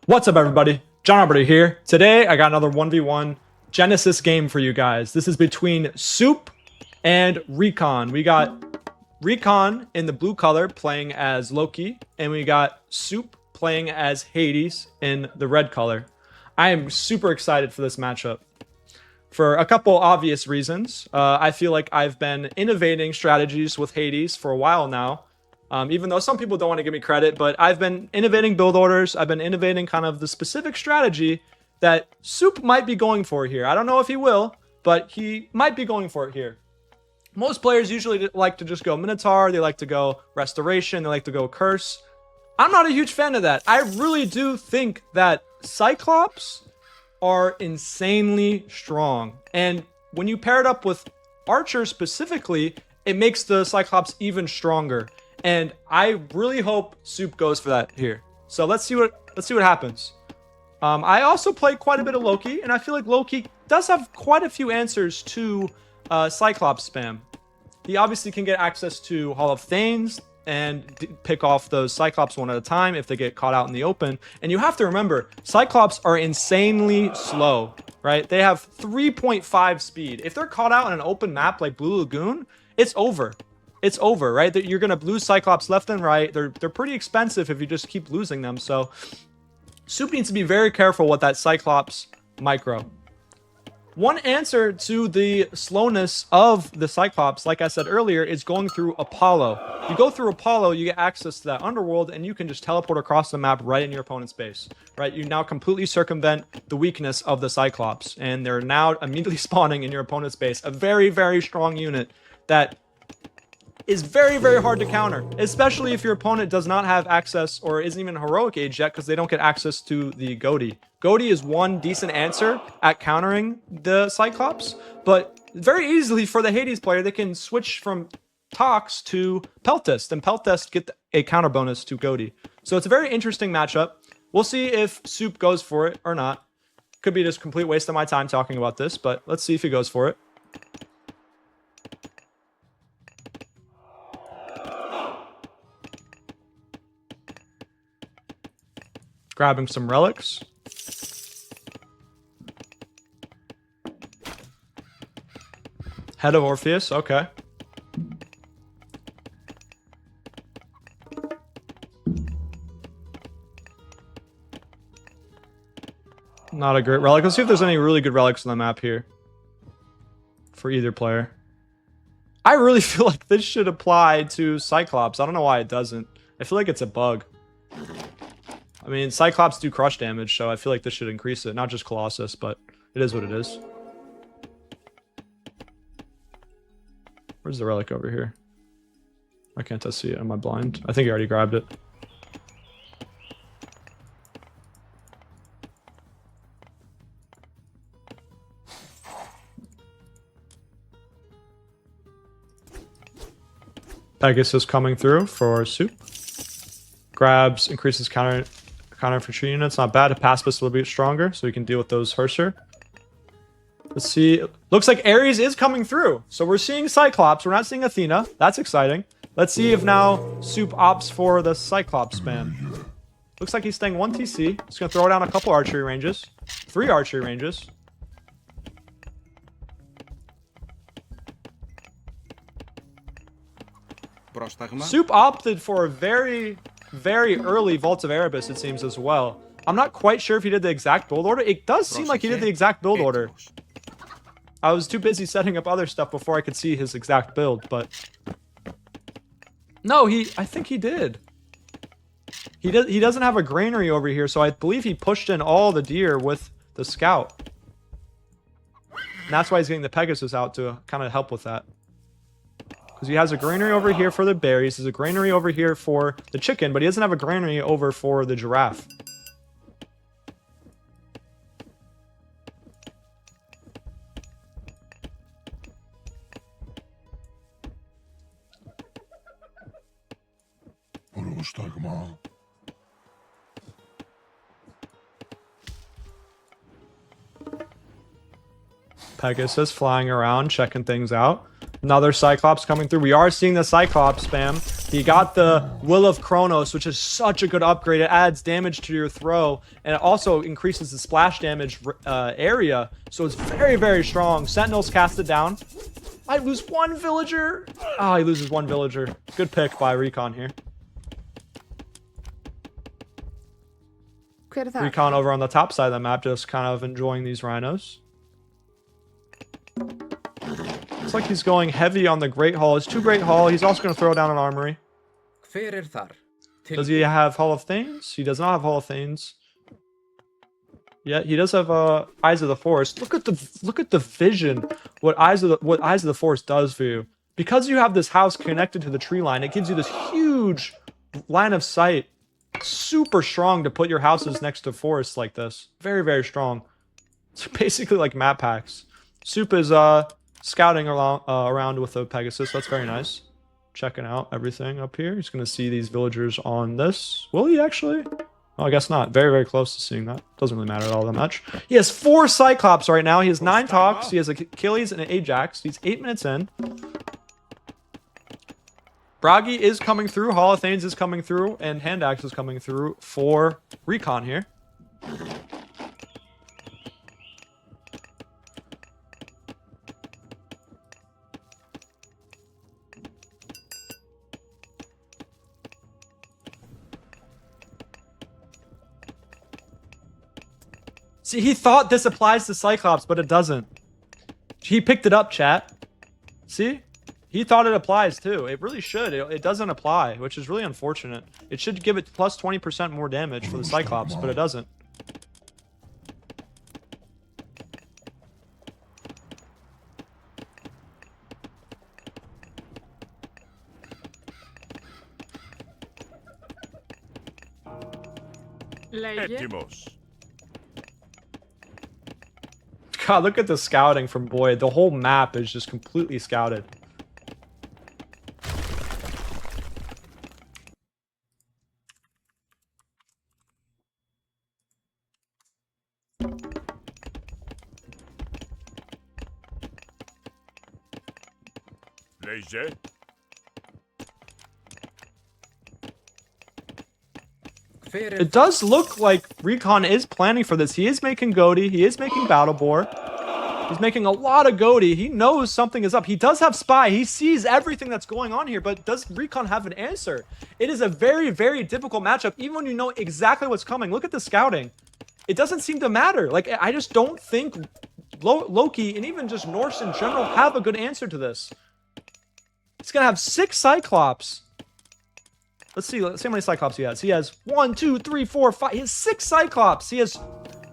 What's up, everybody? John Arbiter here. Today, I got another 1v1 Genesis game for you guys. This is between Suppe and Recon. We got Recon in the blue color playing as Loki, and we got Suppe playing as Hades in the red color. I am super excited for this matchup for a couple obvious reasons. I feel like I've been innovating strategies with Hades for a while now. Even though some people don't want to give me credit, but I've been innovating build orders. I've been innovating kind of the specific strategy that Suppe might be going for here. I don't know if he will, but he might be going for it here. Most players usually like to just go Minotaur. They like to go Restoration. They like to go Curse. I'm not a huge fan of that. I really do think that Cyclops are insanely strong. And when you pair it up with Archer specifically, it makes the Cyclops even stronger. And I really hope Suppe goes for that here. So let's see what happens. I also play quite a bit of Loki, and I feel like Loki does have quite a few answers to Cyclops spam. He obviously can get access to Hall of Thanes and pick off those Cyclops one at a time if they get caught out in the open. And you have to remember, Cyclops are insanely slow, right? They have 3.5 speed. If they're caught out in an open map like Blue Lagoon, it's over. It's over, right? You're going to lose Cyclops left and right. They're pretty expensive if you just keep losing them. So Suppe needs to be very careful with that Cyclops micro. One answer to the slowness of the Cyclops, like I said earlier, is going through Apollo. You go through Apollo, you get access to that underworld, and you can just teleport across the map right in your opponent's base, right? You now completely circumvent the weakness of the Cyclops, and they're now immediately spawning in your opponent's base. A very, very strong unit that is very, very hard to counter, especially if your opponent does not have access or isn't even heroic age yet because they don't get access to the Goaty. Goaty is one decent answer at countering the Cyclops, but very easily for the Hades player, they can switch from Tox to Peltest, and Peltest get a counter bonus to Goaty. So it's a very interesting matchup. We'll see if Suppe goes for it or not. Could be just a complete waste of my time talking about this, but let's see if he goes for it. Grabbing some relics. Head of Orpheus, okay. Not a great relic. Let's see if there's any really good relics on the map here for either player. I really feel like this should apply to Cyclops. I don't know why it doesn't. I feel like it's a bug. I mean, Cyclops do crush damage, so I feel like this should increase it. Not just Colossus, but it is what it is. Where's the relic over here? Why can't I see it? Am I blind? I think I already grabbed it. Pegasus coming through for Suppe. Grabs, increases counter infantry units. Not bad. Paspus will be stronger, so we can deal with those Herser. Let's see. Looks like Ares is coming through. So we're seeing Cyclops. We're not seeing Athena. That's exciting. Let's see if now Suppe opts for the Cyclops spam. Looks like he's staying 1 TC. He's going to throw down a couple archery ranges. 3 archery ranges. Suppe opted for a very early Vault of Erebus, it seems, as well. I'm not quite sure if he did the exact build order. It does seem like he did the exact build order. I was too busy setting up other stuff before I could see his exact build, but... No, I think he did. He doesn't have a granary over here, so I believe he pushed in all the deer with the scout. And that's why he's getting the Pegasus out to kind of help with that. Because he has a granary over here for the berries, there's a granary over here for the chicken, but he doesn't have a granary over for the giraffe. Pegasus flying around, checking things out. Another Cyclops coming through. We are seeing the Cyclops spam. He got the Will of Kronos, which is such a good upgrade. It adds damage to your throw, and it also increases the splash damage area. So it's very, very strong. Sentinels casted down. Might lose one villager. Oh, he loses one villager. Good pick by Recon here. Recon over on the top side of the map, just kind of enjoying these rhinos. Looks like he's going heavy on the Great Hall. It's 2 Great Hall. He's also going to throw down an armory. Does he have Hall of Thanes? He does not have Hall of Thanes. Yeah, he does have Eyes of the Forest. Look at the vision. What Eyes of the Forest does for you. Because you have this house connected to the tree line, it gives you this huge line of sight. Super strong to put your houses next to forests like this. Very, very strong. It's basically like map packs. Soup is scouting around with the Pegasus. That's very nice. Checking out everything up here. He's going to see these villagers on this. Will he actually? Oh, I guess not. Very, very close to seeing that. Doesn't really matter all that much. He has 4 Cyclops right now. He has 9 Talks. He has Achilles and an Ajax. He's 8 minutes in. Bragi is coming through. Hall of Thanes is coming through. And Hand Axe is coming through for Recon here. See, he thought this applies to Cyclops, but it doesn't. He picked it up, chat. See? He thought it applies too. It really should. It doesn't apply, which is really unfortunate. It should give it plus 20% more damage for the Cyclops, but it doesn't. God, look at the scouting from Boyd. The whole map is just completely scouted. It does look like Recon is planning for this. He is making Goaty. He is making Battle Boar. He's making a lot of Goaty. He knows something is up. He does have Spy. He sees everything that's going on here, but does Recon have an answer? It is a very, very difficult matchup, even when you know exactly what's coming. Look at the scouting. It doesn't seem to matter. Like, I just don't think Loki and even just Norse in general have a good answer to this. He's going to have 6 Cyclops. Let's see how many Cyclops he has. He has 1, 2, 3, 4, 5. He has 6 Cyclops. He has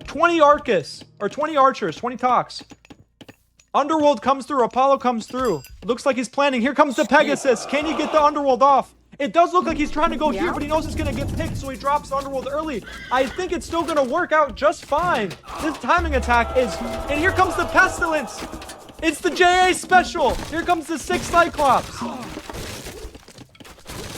20 Arcus, or 20 Archers, 20 Talks. Underworld comes through. Apollo comes through. Looks like he's planning. Here comes the Pegasus. Can he get the Underworld off? It does look like he's trying to go here, but he knows it's going to get picked, so he drops the Underworld early. I think it's still going to work out just fine. This timing attack is... And here comes the Pestilence. It's the JA special. Here comes the 6 Cyclops.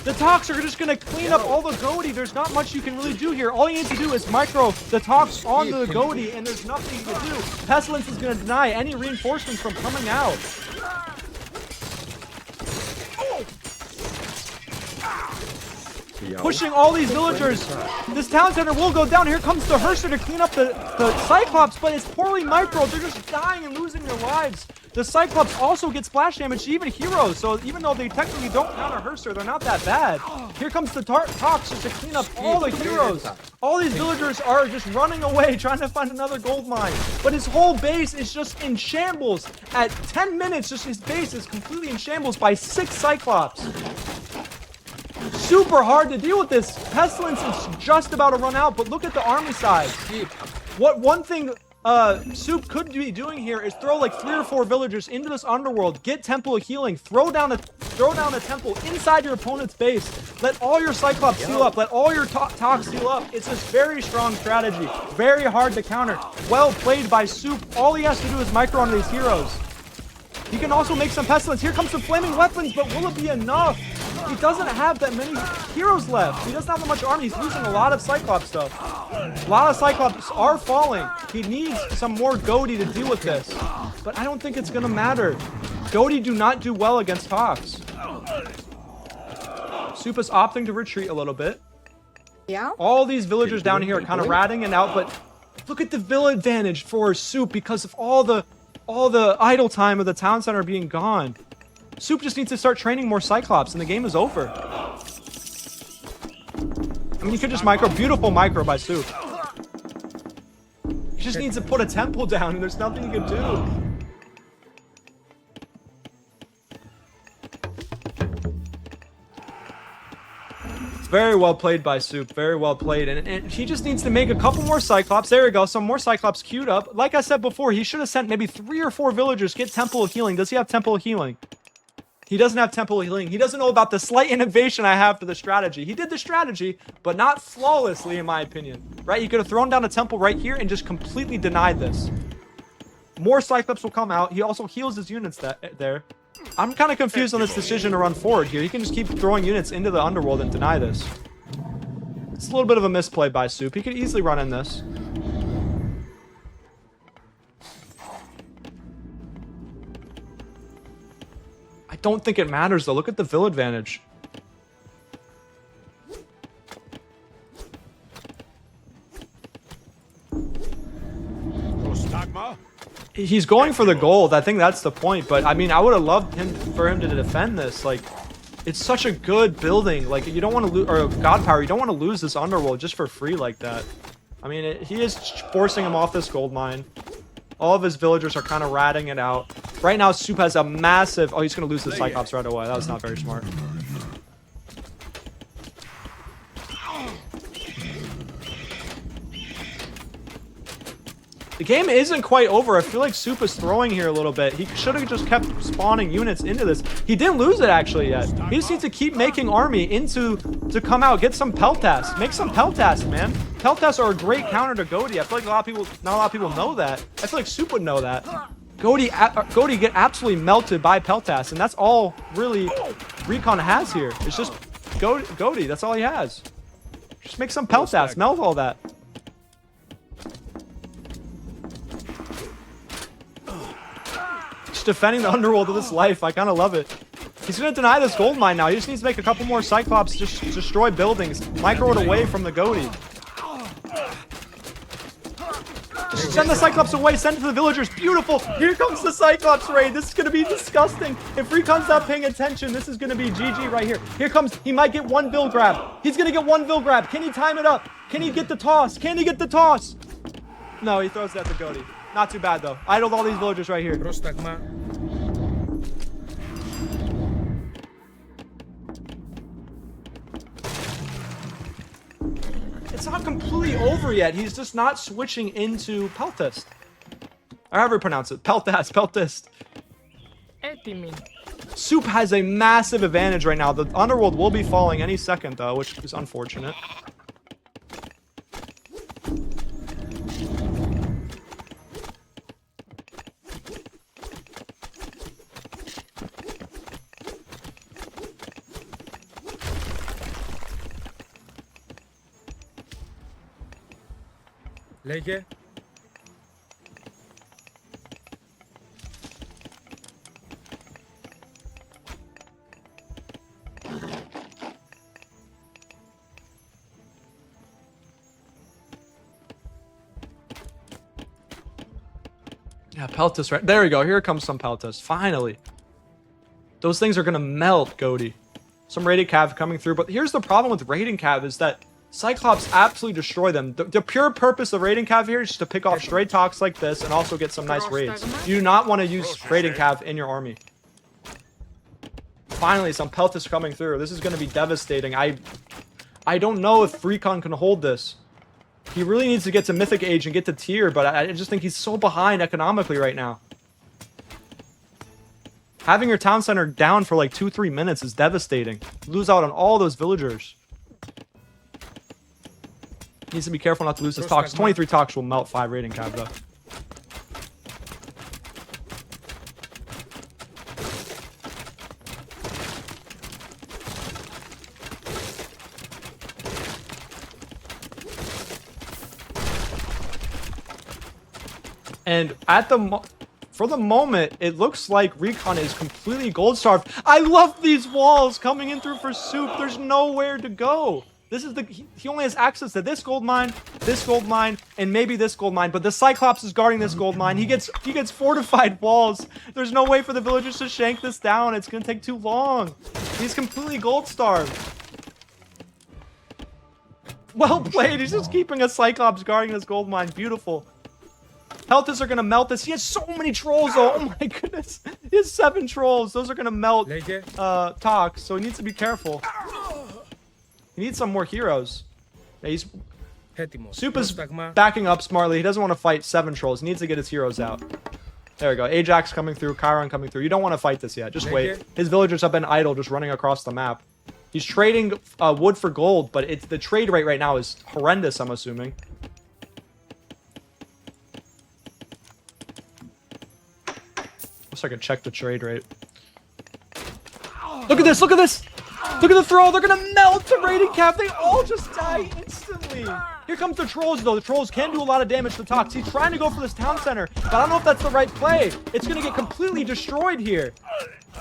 The Talks are just going to clean up all the Goaty. There's not much you can really do here. All you need to do is micro the Talks onto the Goaty, and there's nothing you can do. Pestilence is going to deny any reinforcements from coming out. Pushing all these villagers. This town center will go down. Here comes the Herster to clean up the Cyclops, but it's poorly micro. They're just dying and losing their lives. The Cyclops also get splash damage to even heroes, so even though they technically don't counter Herster, they're not that bad. Here comes the Talks just to clean up all the heroes. All these villagers are just running away, trying to find another gold mine. But his whole base is just in shambles. At 10 minutes, just his base is completely in shambles by 6 Cyclops. Super hard to deal with this. Pestilence is just about to run out, but look at the army size. One thing Soup could be doing here is throw like 3 or 4 villagers into this underworld, get Temple of Healing, throw down a temple inside your opponent's base, let all your Cyclops heal up, let all your Talks heal up. It's a very strong strategy, very hard to counter. Well played by Soup. All he has to do is micro on these heroes. He can also make some Pestilence. Here comes the Flaming Weapons, but will it be enough? He doesn't have that many heroes left. He doesn't have that much army. He's losing a lot of Cyclops stuff. A lot of Cyclops are falling. He needs some more Goaty to deal with this. But I don't think it's going to matter. Goaty do not do well against Talks. Suppe is opting to retreat a little bit. Yeah. All these villagers down here are kind of ratting it out, but look at the vill advantage for Suppe because of all the idle time of the town center being gone. Suppe just needs to start training more Cyclops, and the game is over. I mean, you could just micro. Beautiful micro by Suppe. He just needs to put a temple down, and there's nothing he can do. Very well played by Suppe. Very well played. And he just needs to make a couple more Cyclops. There we go. Some more Cyclops queued up. Like I said before, he should have sent maybe 3 or 4 villagers get Temple of Healing. Does he have Temple of Healing? He doesn't have Temple of Healing. He doesn't know about the slight innovation I have for the strategy. He did the strategy, but not flawlessly, in my opinion. Right? He could have thrown down a temple right here and just completely denied this. More Cyclops will come out. He also heals his units there. I'm kind of confused on this decision to run forward here. He can just keep throwing units into the underworld and deny this. It's a little bit of a misplay by Suppe. He could easily run in this. I don't think it matters, though. Look at the vill advantage. He's going for the gold. I think that's the point. But I mean, I would have loved for him to defend this. Like, it's such a good building. Like, you don't want to lose, or God Power, you don't want to lose this underworld just for free like that. I mean, he is forcing him off this gold mine. All of his villagers are kind of ratting it out. Right now, Suppe has a massive... Oh, he's going to lose the Cyclops right away. That was not very smart. The game isn't quite over. I feel like Suppe is throwing here a little bit. He should have just kept spawning units into this. He didn't lose it actually yet. He just needs to keep making army to come out. Get some Peltas. Make some Peltas, man. Peltas are a great counter to Goaty. I feel like not a lot of people know that. I feel like Suppe would know that. Goaty get absolutely melted by Peltas, and that's all really Recon has here. It's just Goaty. That's all he has. Just make some Peltas. Melt all that. Defending the underworld of this life. I kind of love it. He's going to deny this gold mine now. He just needs to make a couple more Cyclops, just destroy buildings, micro it away from the Goaty. Just send the Cyclops away. Send it to the villagers. Beautiful. Here comes the Cyclops raid. This is going to be disgusting. If Recon's not paying attention, this is going to be GG right here. Here comes. He might get one vill grab. He's going to get one vill grab. Can he time it up? Can he get the toss? Can he get the toss? No, he throws it at the Goaty. Not too bad, though. Idled all these villagers right here. It's not completely over yet. He's just not switching into Peltist. Or however you pronounce it. Peltist. Suppe has a massive advantage right now. The underworld will be falling any second, though, which is unfortunate. Lege. Yeah, Peltas, right? There we go. Here comes some Peltas. Finally. Those things are going to melt, Goaty. Some raided cav coming through. But here's the problem with raiding cav is that Cyclops absolutely destroy them. The pure purpose of raiding cav here is just to pick off stray talks like this and also get some nice raids. You do not want to use raiding cav in your army. Finally, some Peltas coming through. This is going to be devastating. I don't know if Recon can hold this. He really needs to get to Mythic Age and get to tier, but I just think he's so behind economically right now. Having your town center down for like 2-3 minutes is devastating. You lose out on all those villagers. Needs to be careful not to lose his talks. 23 talks will melt 5 raiding cav though. And for the moment, it looks like Recon is completely gold starved. I love these walls coming in through for Soup. There's nowhere to go. This is he only has access to this gold mine, and maybe this gold mine. But the Cyclops is guarding this gold mine. He gets fortified walls. There's no way for the villagers to shank this down. It's gonna take too long. He's completely gold starved. Well played. He's just keeping a Cyclops guarding this gold mine. Beautiful. Peltas are gonna melt this. He has so many trolls though. Oh my goodness. He has 7 trolls. Those are gonna melt Tox, so he needs to be careful. He needs some more heroes. Yeah, Soup is backing up smartly. He doesn't want to fight 7 trolls. He needs to get his heroes out. There we go. Ajax coming through. Chiron coming through. You don't want to fight this yet. Just wait. His villagers have been idle, just running across the map. He's trading wood for gold, but the trade rate right now is horrendous, I'm assuming. Wish I could check the trade rate. Look at this! Look at this! Look at the throw! They're gonna melt the raiding cap! They all just die instantly! Here comes the trolls, though. The trolls can do a lot of damage to Tox. He's trying to go for this town center, but I don't know if that's the right play. It's gonna get completely destroyed here.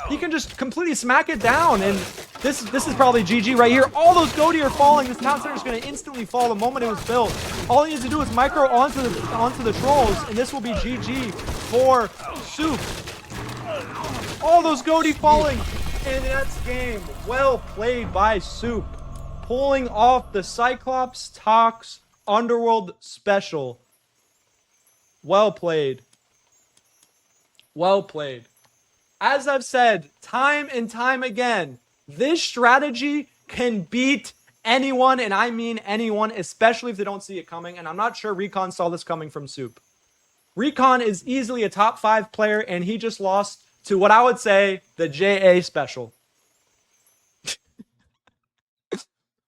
He can just completely smack it down, and this is probably GG right here. All those Goaty are falling. This town center is gonna instantly fall the moment it was built. All he needs to do is micro onto the trolls, and this will be GG for Soup. All those Goaty falling. And that's game. Well played by Soup. Pulling off the Cyclops Tox Underworld special. Well played. Well played. As I've said time and time again, this strategy can beat anyone, and I mean anyone, especially if they don't see it coming. And I'm not sure Recon saw this coming from Soup. Recon is easily a top 5 player, and he just lost to what I would say, the JA special.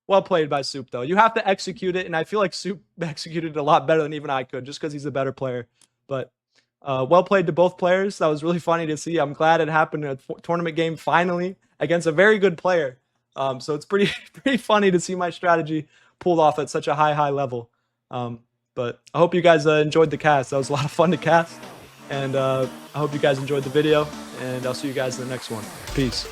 Well played by Soup, though. You have to execute it, and I feel like Soup executed it a lot better than even I could, just because he's a better player. But well played to both players. That was really funny to see. I'm glad it happened in a tournament game finally against a very good player. So it's pretty funny to see my strategy pulled off at such a high level. But I hope you guys enjoyed the cast. That was a lot of fun to cast. And I hope you guys enjoyed the video, and I'll see you guys in the next one. Peace.